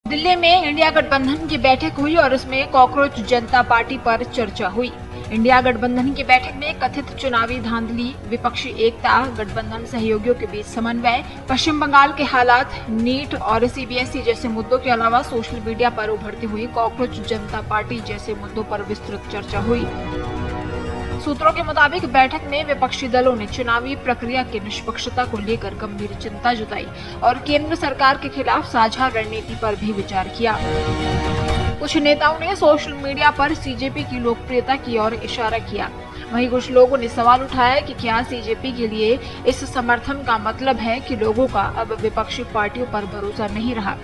दिल्ली में इंडिया गठबंधन की बैठक हुई और उसमें कॉकरोच जनता पार्टी पर चर्चा हुई। इंडिया गठबंधन की बैठक में कथित चुनावी धांधली, विपक्षी एकता, गठबंधन सहयोगियों के बीच समन्वय, पश्चिम बंगाल के हालात, नीट और सीबीएसई जैसे मुद्दों के अलावा सोशल मीडिया पर उभरती हुई कॉकरोच जनता पार्टी जैसे मुद्दों पर विस्तृत चर्चा हुई। सूत्रों के मुताबिक बैठक में विपक्षी दलों ने चुनावी प्रक्रिया की निष्पक्षता को लेकर गंभीर चिंता जताई और केंद्र सरकार के खिलाफ साझा रणनीति पर भी विचार किया। कुछ नेताओं ने सोशल मीडिया पर सीजेपी की लोकप्रियता की ओर इशारा किया। वहीं कुछ लोगों ने सवाल उठाया कि क्या सीजेपी के लिए इस समर्थन का मतलब है कि लोगों का अब विपक्षी पार्टियों पर भरोसा नहीं रहा।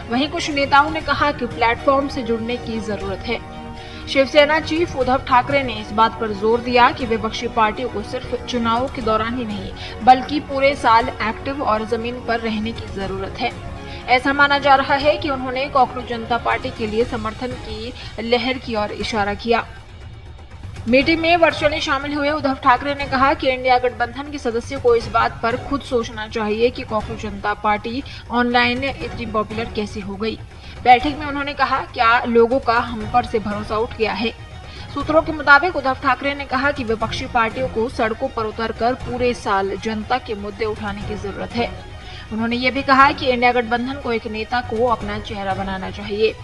वहीं कुछ नेताओं ने कहा कि प्लेटफॉर्म से जुड़ने की जरूरत है। शिवसेना चीफ उद्धव ठाकरे ने इस बात पर जोर दिया कि विपक्षी पार्टियों को सिर्फ चुनावों के दौरान ही नहीं बल्कि पूरे साल एक्टिव और जमीन पर रहने की जरूरत है। ऐसा माना जा रहा है कि उन्होंने कॉकरोच जनता पार्टी के लिए समर्थन की लहर की ओर इशारा किया। मीटिंग में वर्चुअली शामिल हुए उद्धव ठाकरे ने कहा कि इंडिया गठबंधन के सदस्यों को इस बात पर खुद सोचना चाहिए कि कॉकरोच जनता पार्टी ऑनलाइन इतनी पॉपुलर कैसे हो गई। बैठक में उन्होंने कहा, क्या लोगों का हम पर से भरोसा उठ गया है। सूत्रों के मुताबिक उद्धव ठाकरे ने कहा कि विपक्षी पार्टियों को सड़कों पर उतरकर पूरे साल जनता के मुद्दे उठाने की जरूरत है। उन्होंने ये भी कहा कि इंडिया गठबंधन को एक नेता को अपना चेहरा बनाना चाहिए।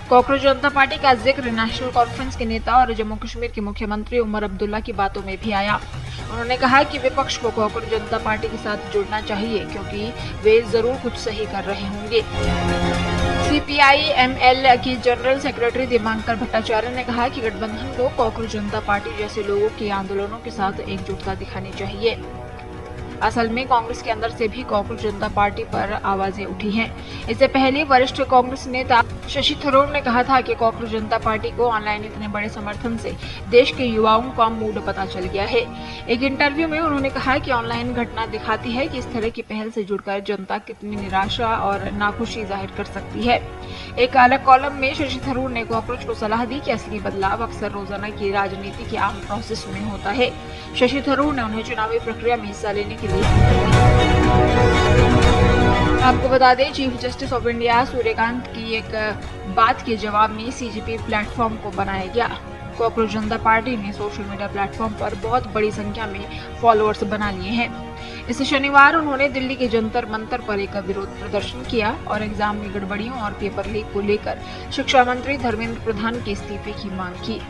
कॉकरोच जनता पार्टी का जिक्र नेशनल कॉन्फ्रेंस के नेता और जम्मू कश्मीर के मुख्यमंत्री उमर अब्दुल्ला की बातों में भी आया। उन्होंने कहा कि विपक्ष को कॉकरोच जनता पार्टी के साथ जुड़ना चाहिए क्योंकि वे जरूर कुछ सही कर रहे होंगे। सीपीआई-एमएल की जनरल सेक्रेटरी दीपांकर भट्टाचार्य ने कहा कि गठबंधन को कॉकरोच जनता पार्टी जैसे लोगों के आंदोलनों के साथ एकजुटता दिखानी चाहिए। असल में कांग्रेस के अंदर से भी कॉकरोच जनता पार्टी पर आवाजें उठी हैं। इससे पहले वरिष्ठ कांग्रेस नेता शशि थरूर ने कहा था कि कॉकरोच जनता पार्टी को ऑनलाइन इतने बड़े समर्थन से देश के युवाओं का मूड पता चल गया है। एक इंटरव्यू में उन्होंने कहा कि ऑनलाइन घटना दिखाती है कि इस तरह की पहल से जुड़कर जनता कितनी निराशा और नाखुशी जाहिर कर सकती है। एक अलग कॉलम में शशि थरूर ने कॉकरोच को सलाह दी कि असली बदलाव अक्सर रोजाना की राजनीति के आम प्रोसेस में होता है। शशि थरूर ने उन्हें चुनावी प्रक्रिया में हिस्सा लेने के लिए आपको बता दें, chief justice of India Suryakant की एक बात के जवाब में सीजेपी प्लेटफॉर्म को बनाया गया। कॉकरोच जनता पार्टी ने सोशल मीडिया प्लेटफॉर्म पर बहुत बड़ी संख्या में फॉलोअर्स बना लिए हैं। इस शनिवार उन्होंने दिल्ली के जंतर मंतर पर एक विरोध प्रदर्शन किया और एग्जाम में गड़बड़ियों और पेपर लीक को लेकर शिक्षा मंत्री धर्मेंद्र प्रधान के इस्तीफे की मांग की।